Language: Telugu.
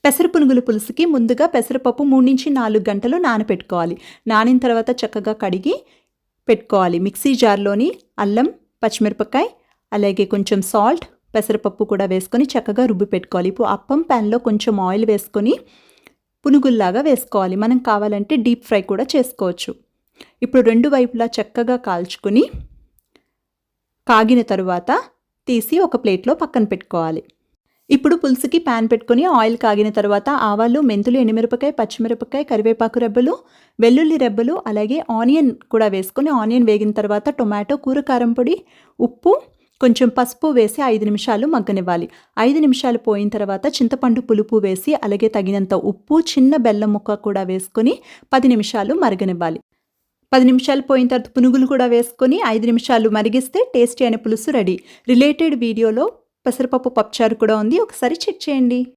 పెసర పునుగుల పులుసుకి ముందుగా పెసరపప్పు 3-4 గంటలు నానపెట్టుకోవాలి. నానిన తర్వాత చక్కగా కడిగి పెట్టుకోవాలి. మిక్సీ జార్‌లోని అల్లం, పచ్చిమిరపకాయ, అలాగే కొంచెం సాల్ట్, పెసరపప్పు కూడా వేసుకొని చక్కగా రుబ్బి పెట్టుకోవాలి. ఇప్పుడు అప్పం ప్యాన్‌లో కొంచెం ఆయిల్ వేసుకొని పునుగుల్లాగా వేసుకోవాలి. మనం కావాలంటే డీప్ ఫ్రై కూడా చేసుకోవచ్చు. ఇప్పుడు 2 వైపులా చక్కగా కాల్చుకొని కాగిన తరువాత తీసి ఒక ప్లేట్‌లో పక్కన పెట్టుకోవాలి. ఇప్పుడు పులుసుకి ప్యాన్ పెట్టుకొని ఆయిల్ కాగిన తర్వాత ఆవాలు, మెంతులు, ఎండుమిరపకాయ, పచ్చిమిరపకాయ, కరివేపాకు రెబ్బలు, వెల్లుల్లి రెబ్బలు, అలాగే ఆనియన్ కూడా వేసుకొని ఆనియన్ వేగిన తర్వాత టొమాటో, కూర కారం పొడి, ఉప్పు, కొంచెం పసుపు వేసి 5 నిమిషాలు మగ్గనివ్వాలి. 5 నిమిషాలు పోయిన తర్వాత చింతపండు పులుపు వేసి అలాగే తగినంత ఉప్పు, చిన్న బెల్లం ముక్క కూడా వేసుకొని 10 నిమిషాలు మరగనివ్వాలి. 10 నిమిషాలు పోయిన తర్వాత పునుగులు కూడా వేసుకొని 5 నిమిషాలు మరిగిస్తే టేస్టీ అయిన పులుసు రెడీ. రిలేటెడ్ వీడియోలో పెసరపప్పు పప్పుచారు కూడా ఉంది. ఒకసారి చెక్ చేయండి.